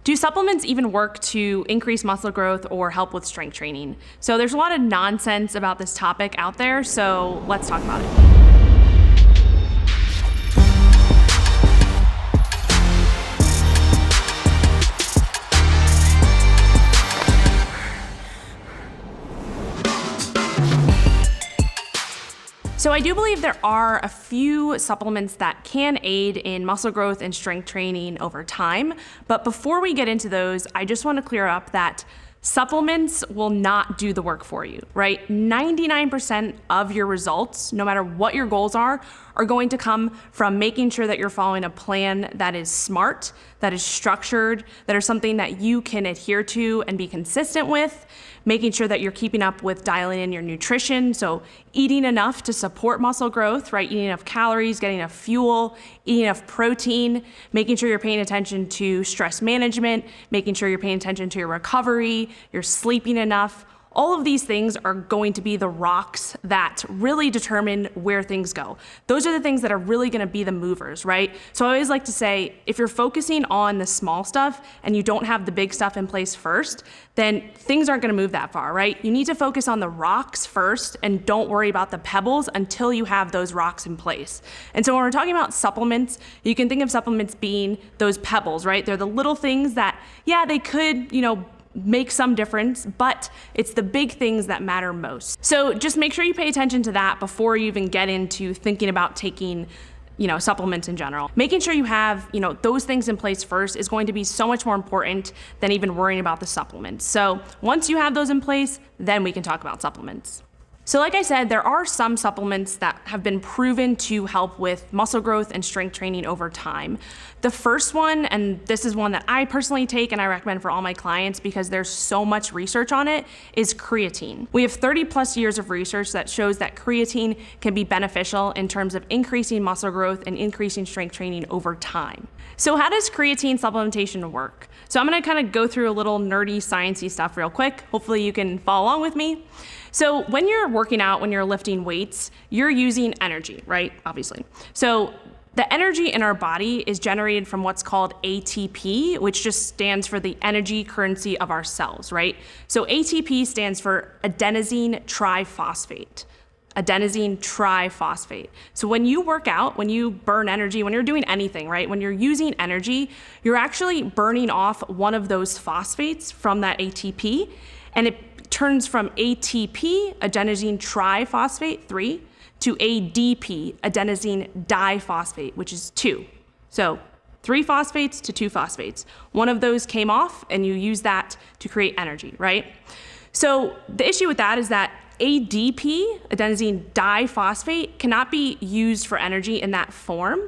Do supplements even work to increase muscle growth or help with strength training? So there's a lot of nonsense about this topic out there, so let's talk about it. So I do believe there are a few supplements that can aid in muscle growth and strength training over time. But before we get into those, I just want to clear up that supplements will not do the work for you, right? 99% of your results, no matter what your goals are going to come from making sure that you're following a plan that is smart, that is structured, that is something that you can adhere to and be consistent with, making sure that you're keeping up with dialing in your nutrition, so eating enough to support muscle growth, right? Eating enough calories, getting enough fuel, eating enough protein, making sure you're paying attention to stress management, making sure you're paying attention to your recovery, you're sleeping enough. All of these things are going to be the rocks that really determine where things go. Those are the things that are really gonna be the movers, right? So I always like to say, if you're focusing on the small stuff and you don't have the big stuff in place first, then things aren't gonna move that far, right? You need to focus on the rocks first and don't worry about the pebbles until you have those rocks in place. And so when we're talking about supplements, you can think of supplements being those pebbles, right? They're the little things that, yeah, they could, make some difference, but it's the big things that matter most. So just make sure you pay attention to that before you even get into thinking about taking supplements in general. Making sure you have, those things in place first is going to be so much more important than even worrying about the supplements. So once you have those in place, then we can talk about supplements. So like I said, there are some supplements that have been proven to help with muscle growth and strength training over time. The first one, and this is one that I personally take and I recommend for all my clients because there's so much research on it, is creatine. We have 30 plus years of research that shows that creatine can be beneficial in terms of increasing muscle growth and increasing strength training over time. So how does creatine supplementation work? So I'm gonna kind of go through a little nerdy, sciencey stuff real quick. Hopefully you can follow along with me. So when you're working out, when you're lifting weights, you're using energy, right? Obviously. So the energy in our body is generated from what's called ATP, which just stands for the energy currency of our cells, right? So ATP stands for adenosine triphosphate. Adenosine triphosphate. So when you work out, when you burn energy, when you're doing anything, right? When you're using energy, you're actually burning off one of those phosphates from that ATP, and it turns from ATP, adenosine triphosphate, 3, to ADP, adenosine diphosphate, which is 2. So 3 phosphates to 2 phosphates. One of those came off and you use that to create energy, right? So the issue with that is that ADP, adenosine diphosphate, cannot be used for energy in that form.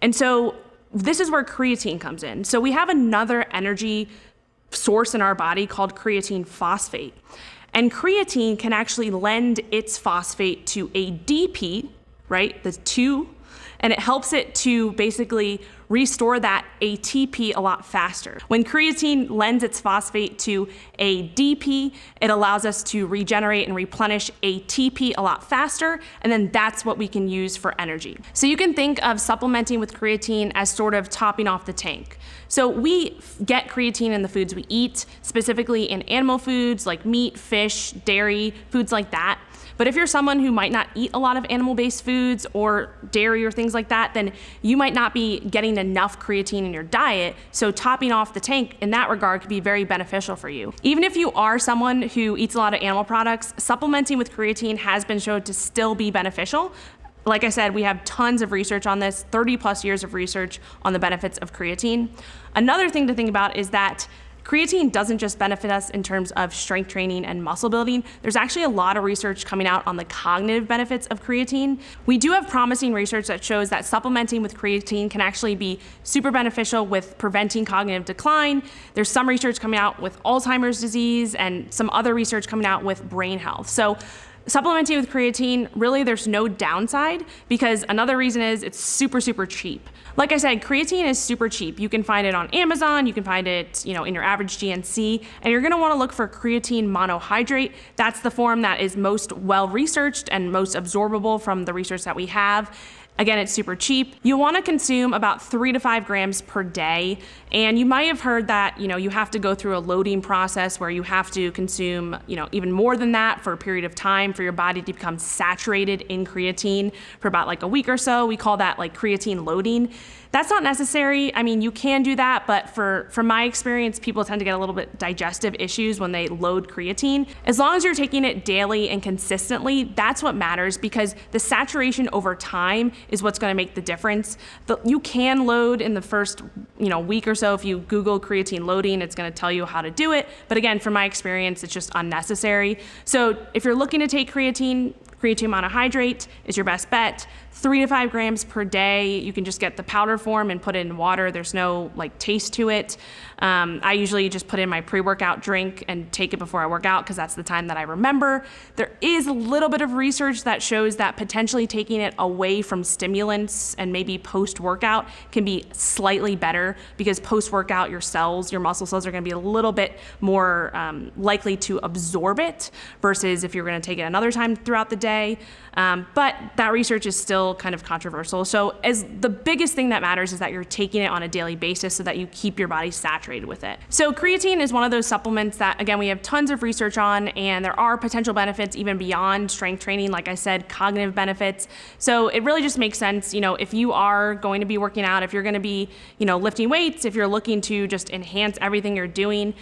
And so this is where creatine comes in. So we have another energy source in our body called creatine phosphate. And creatine can actually lend its phosphate to ADP, right, the 2, and it helps it to basically restore that ATP a lot faster. When creatine lends its phosphate to ADP, it allows us to regenerate and replenish ATP a lot faster, and then that's what we can use for energy. So you can think of supplementing with creatine as sort of topping off the tank. So we get creatine in the foods we eat, specifically in animal foods like meat, fish, dairy, foods like that. But if you're someone who might not eat a lot of animal-based foods or dairy or things like that, then you might not be getting enough creatine in your diet, so topping off the tank in that regard could be very beneficial for you. Even if you are someone who eats a lot of animal products, supplementing with creatine has been shown to still be beneficial. Like I said, we have tons of research on this, 30 plus years of research on the benefits of creatine. Another thing to think about is that creatine doesn't just benefit us in terms of strength training and muscle building. There's actually a lot of research coming out on the cognitive benefits of creatine. We do have promising research that shows that supplementing with creatine can actually be super beneficial with preventing cognitive decline. There's some research coming out with Alzheimer's disease and some other research coming out with brain health. So supplementing with creatine, really there's no downside because another reason is it's super, super cheap. Like I said, creatine is super cheap. You can find it on Amazon, you can find it, in your average GNC, and you're gonna wanna look for creatine monohydrate. That's the form that is most well-researched and most absorbable from the research that we have. Again, it's super cheap. You wanna consume about 3 to 5 grams per day, And you might have heard that, you have to go through a loading process where you have to consume, even more than that for a period of time for your body to become saturated in creatine for about like a week or so. We call that like creatine loading. That's not necessary. I mean, you can do that, but from my experience, people tend to get a little bit digestive issues when they load creatine. As long as you're taking it daily and consistently, that's what matters, because the saturation over time is what's going to make the difference. You can load in the first, week or so. If you Google creatine loading, it's going to tell you how to do it. But again, from my experience, it's just unnecessary. So if you're looking to take creatine monohydrate is your best bet. 3 to 5 grams per day. You can just get the powder form and put it in water. There's no taste to it. I usually just put in my pre-workout drink and take it before I work out because that's the time that I remember. There is a little bit of research that shows that potentially taking it away from stimulants and maybe post-workout can be slightly better, because post-workout your muscle cells are going to be a little bit more likely to absorb it versus if you're going to take it another time throughout the day. But that research is still kind of controversial. So the biggest thing that matters is that you're taking it on a daily basis so that you keep your body saturated with it. So creatine is one of those supplements that, again, we have tons of research on, and there are potential benefits even beyond strength training. Like I said, cognitive benefits. So it really just makes sense, if you are going to be working out, if you're going to be, lifting weights, if you're looking to just enhance everything you're doing,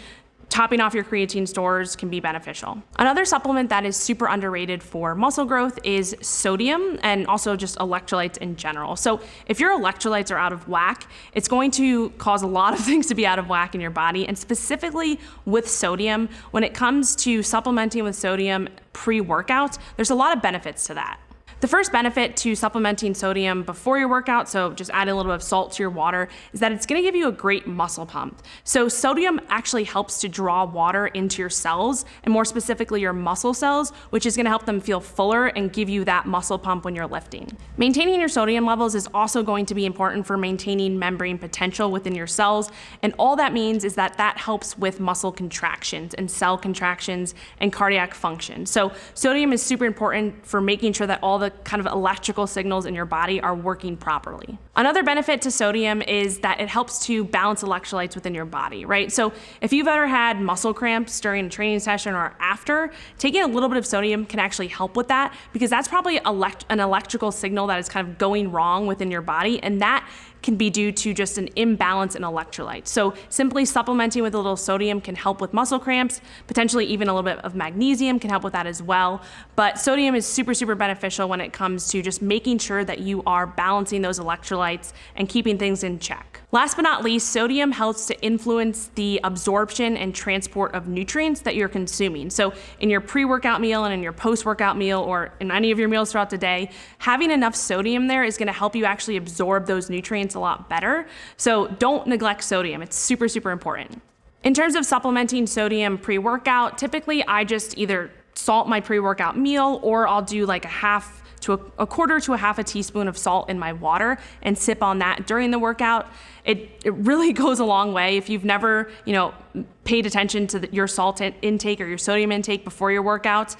topping off your creatine stores can be beneficial. Another supplement that is super underrated for muscle growth is sodium, and also just electrolytes in general. So if your electrolytes are out of whack, it's going to cause a lot of things to be out of whack in your body, and specifically with sodium. When it comes to supplementing with sodium pre-workout, there's a lot of benefits to that. The first benefit to supplementing sodium before your workout, so just adding a little bit of salt to your water, is that it's going to give you a great muscle pump. So sodium actually helps to draw water into your cells, and more specifically your muscle cells, which is going to help them feel fuller and give you that muscle pump when you're lifting. Maintaining your sodium levels is also going to be important for maintaining membrane potential within your cells, and all that means is that helps with muscle contractions and cell contractions and cardiac function. So sodium is super important for making sure that all the kind of electrical signals in your body are working properly. Another benefit to sodium is that it helps to balance electrolytes within your body, right? So if you've ever had muscle cramps during a training session or after, taking a little bit of sodium can actually help with that, because that's probably an electrical signal that is kind of going wrong within your body, and that can be due to just an imbalance in electrolytes. So simply supplementing with a little sodium can help with muscle cramps. Potentially even a little bit of magnesium can help with that as well. But sodium is super, super beneficial when it comes to just making sure that you are balancing those electrolytes and keeping things in check. Last but not least, sodium helps to influence the absorption and transport of nutrients that you're consuming. So in your pre-workout meal and in your post-workout meal, or in any of your meals throughout the day, having enough sodium there is going to help you actually absorb those nutrients a lot better. So don't neglect sodium. It's super, super important. In terms of supplementing sodium pre-workout, typically I just either salt my pre-workout meal, or I'll do like a quarter to a half a teaspoon of salt in my water and sip on that during the workout. It really goes a long way. If you've never, paid attention to your salt intake or your sodium intake before your workouts,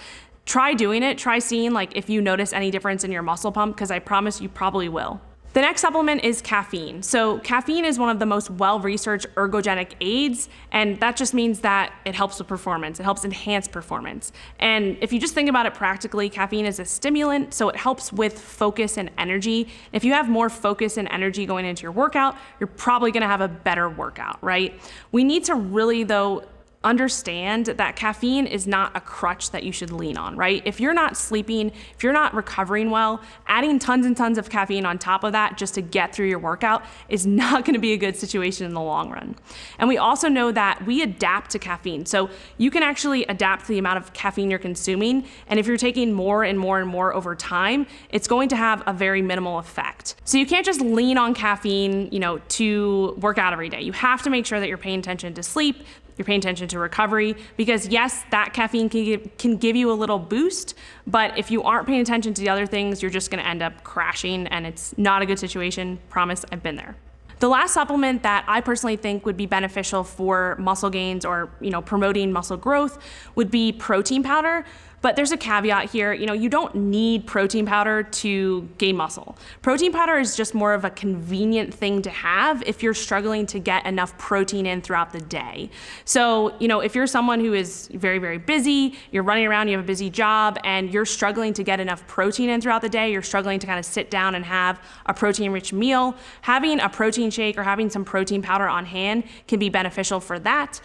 try doing it. Try seeing if you notice any difference in your muscle pump, because I promise you probably will. The next supplement is caffeine. So caffeine is one of the most well-researched ergogenic aids, and that just means that it helps with performance. It helps enhance performance. And if you just think about it practically, caffeine is a stimulant, so it helps with focus and energy. If you have more focus and energy going into your workout, you're probably gonna have a better workout, right? We need to really, though, understand that caffeine is not a crutch that you should lean on, right? If you're not sleeping, if you're not recovering well, adding tons and tons of caffeine on top of that just to get through your workout is not going to be a good situation in the long run. And we also know that we adapt to caffeine. So you can actually adapt to the amount of caffeine you're consuming. And if you're taking more and more and more over time, it's going to have a very minimal effect. So you can't just lean on caffeine, to work out every day. You have to make sure that you're paying attention to sleep, you're paying attention to recovery, because yes, that caffeine can give you a little boost, but if you aren't paying attention to the other things, you're just gonna end up crashing, and it's not a good situation. Promise, I've been there. The last supplement that I personally think would be beneficial for muscle gains or promoting muscle growth would be protein powder. But there's a caveat here. You don't need protein powder to gain muscle. Protein powder is just more of a convenient thing to have if you're struggling to get enough protein in throughout the day. So, if you're someone who is very, very busy, you're running around, you have a busy job, and you're struggling to get enough protein in throughout the day, you're struggling to kind of sit down and have a protein-rich meal, having a protein shake or having some protein powder on hand can be beneficial for that.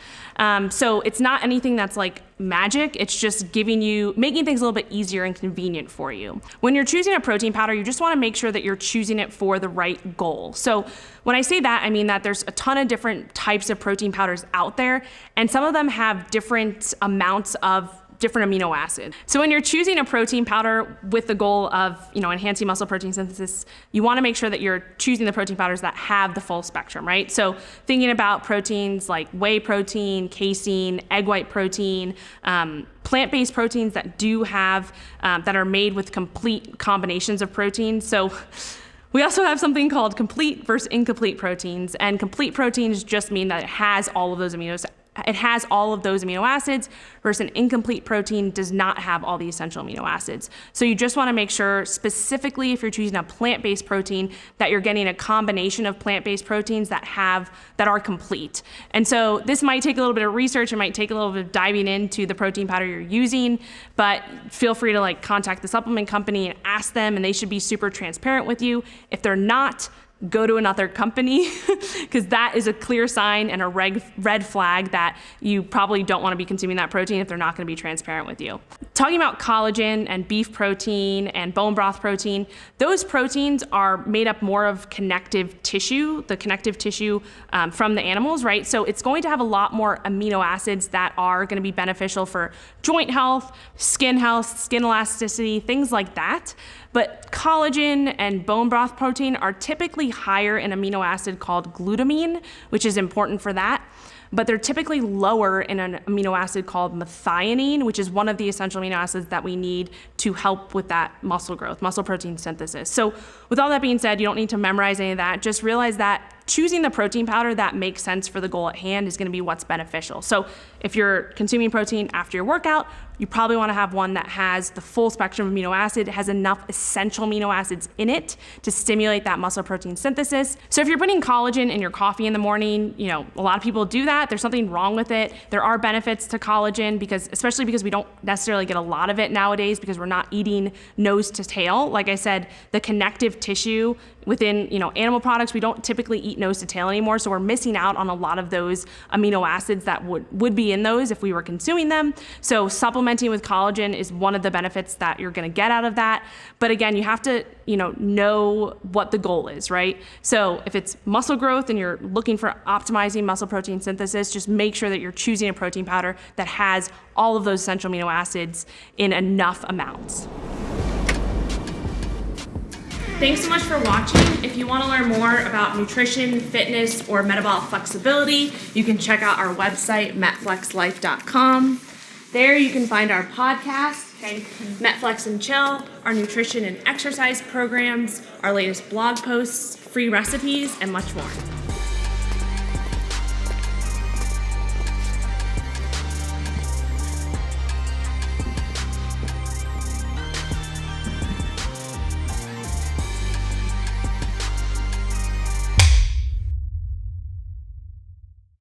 So it's not anything that's like magic. It's just making things a little bit easier and convenient for you. When you're choosing a protein powder, you just want to make sure that you're choosing it for the right goal. So when I say that, I mean that there's a ton of different types of protein powders out there, and some of them have different amounts of different amino acids. So when you're choosing a protein powder with the goal of, enhancing muscle protein synthesis, you want to make sure that you're choosing the protein powders that have the full spectrum, right? So thinking about proteins like whey protein, casein, egg white protein, plant-based proteins that do have, that are made with complete combinations of proteins. So we also have something called complete versus incomplete proteins, and complete proteins just mean that it has all of those amino acids, versus an incomplete protein does not have all the essential amino acids. So you just want to make sure, specifically if you're choosing a plant-based protein, that you're getting a combination of plant-based proteins that are complete. And so this might take a little bit of research, it might take a little bit of diving into the protein powder you're using, but feel free to contact the supplement company and ask them, and they should be super transparent with you. If they're not, go to another company, because that is a clear sign and a red flag that you probably don't want to be consuming that protein if they're not going to be transparent with you. Talking about collagen and beef protein and bone broth protein, those proteins are made up more of connective tissue, the connective tissue from the animals, right? So it's going to have a lot more amino acids that are going to be beneficial for joint health, skin elasticity, things like that. But collagen and bone broth protein are typically higher in amino acid called glutamine, which is important for that. But they're typically lower in an amino acid called methionine, which is one of the essential amino acids that we need to help with that muscle growth, muscle protein synthesis. So with all that being said, you don't need to memorize any of that. Just realize that choosing the protein powder that makes sense for the goal at hand is going to be what's beneficial. So if you're consuming protein after your workout, you probably want to have one that has the full spectrum of amino acid, has enough essential amino acids in it to stimulate that muscle protein synthesis. So if you're putting collagen in your coffee in the morning, a lot of people do that. There's something wrong with it. There are benefits to collagen, especially because we don't necessarily get a lot of it nowadays because we're not eating nose to tail. Like I said, the connective tissue within animal products, we don't typically eat nose to tail anymore, so we're missing out on a lot of those amino acids that would be in those if we were consuming them. So supplementing with collagen is one of the benefits that you're going to get out of that. But again, you have to know what the goal is, right? So if it's muscle growth and you're looking for optimizing muscle protein synthesis, just make sure that you're choosing a protein powder that has all of those essential amino acids in enough amounts. Thanks so much for watching. If you want to learn more about nutrition, fitness, or metabolic flexibility, you can check out our website, metflexlife.com. There you can find our podcast, MetFlex and Chill, our nutrition and exercise programs, our latest blog posts, free recipes, and much more.